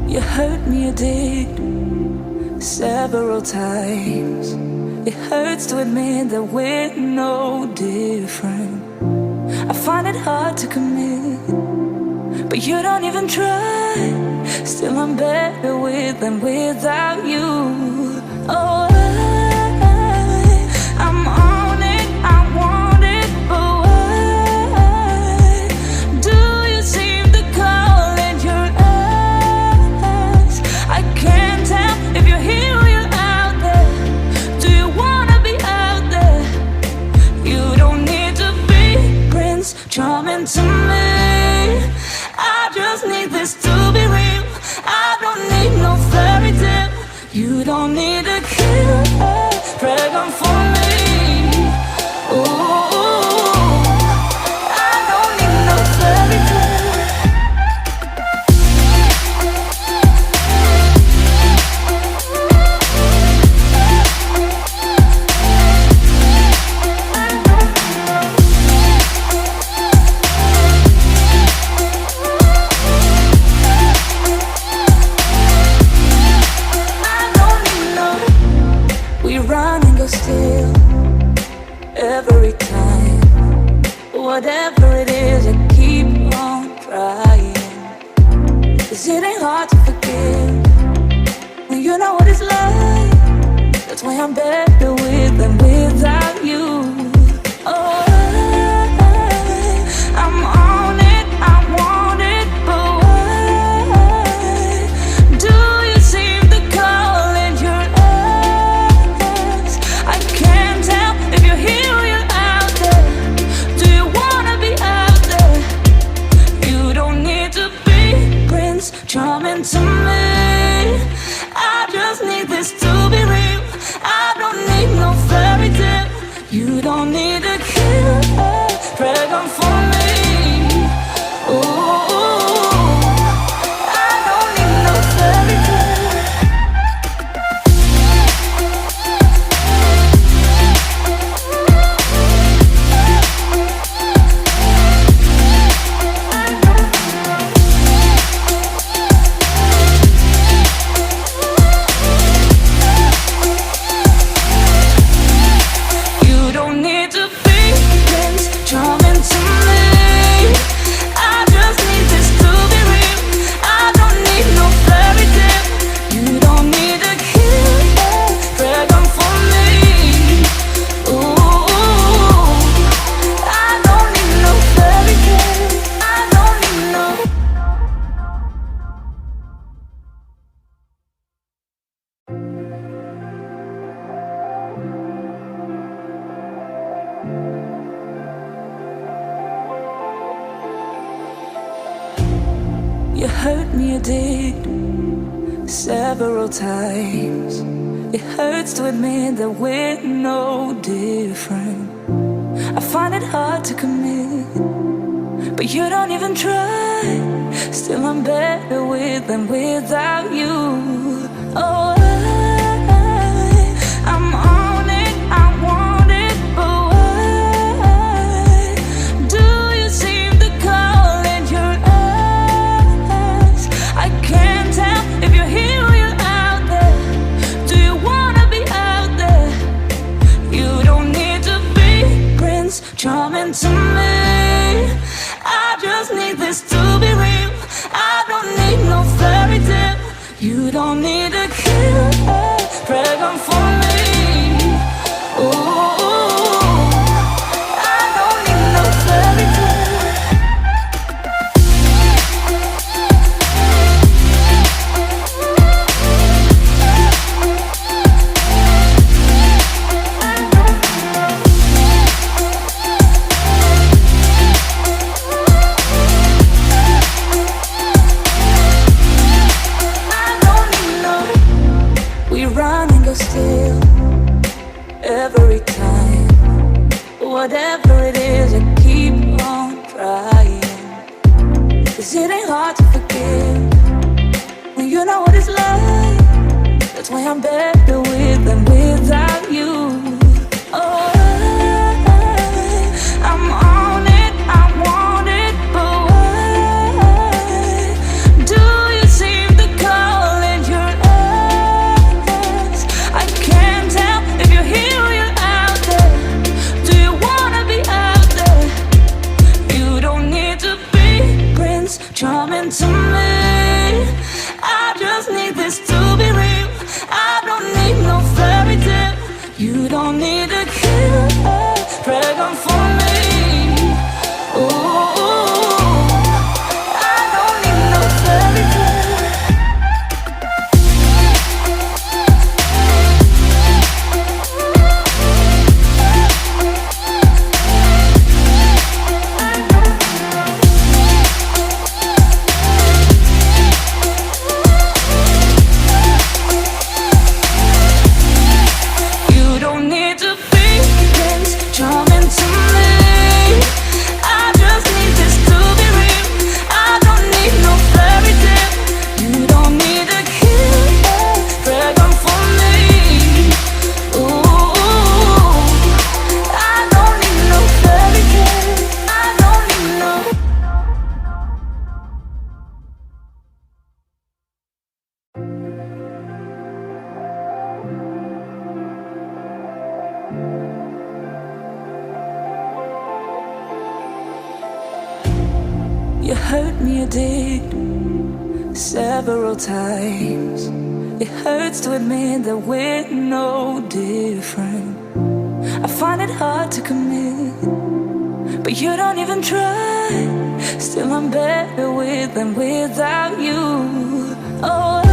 You hurt me, you did, several times. It hurts to admit that we're no different. I find it hard to commit, but you don't even try. Still I'm better with than without you. Oh, I'm on it, I want it, but why do you seem to call in your eyes? I can't tell if you're here or you're out there. Do you wanna be out there? You don't need to be Prince Charming to me. I just need this to be real. I don't need no fairy tale. You don't need to kill a dragon for me. Ooh, I don't need no fairy tale. Still, every time, whatever it is, I keep on trying. 'Cause it ain't hard to forgive when you know what it's like. That's why I'm better with than without you. Oh, I'm on it, I want it, but why do you seem to call in your eyes? I can't tell if you're here or you're out there. Do you wanna be out there? You don't need to be Prince Charming to me. I just need this to be real. I don't need no fairy tale. You don't need to kill a dragon for me. Ooh, I don't need no fairy tale. You don't need to be Prince Charming to me. I just need this to be real. I don't need no fairy tale. You don't need to kill a dragon for me. Ooh, I don't need no fairy tale. I don't need no. You hurt me, you did, several times. It hurts to admit that we're no different. I find it hard to commit, but you don't even try. Still I'm better with than without you. Oh, I'm on it, I want it, but why do you seem to call in your eyes? I can't tell if you're here or you're out there. Do you wanna be out there? You don't need to be Prince Charming to me. I just need this to be real. I don't need no fairy tale. You don't need to kill a dragon for me. Ooh, I don't need no fairy tale. Still, every time, whatever it is, I keep on trying. 'Cause it ain't hard to forgive when you know what it's like. That's why I'm better with than without. You don't need a killer, pregnant for me. Ooh, I don't need no fairy tale. You don't need to be Prince Charming to me. I just need this to be real. I don't need no fairy tale. You don't need a killer, pregnant for me. Ooh, I don't need no fairy tale. I don't need no. You hurt me, you did, several times. It hurts to admit that we're no different. I find it hard to commit, but you don't even try. Still I'm better with than without you. Oh,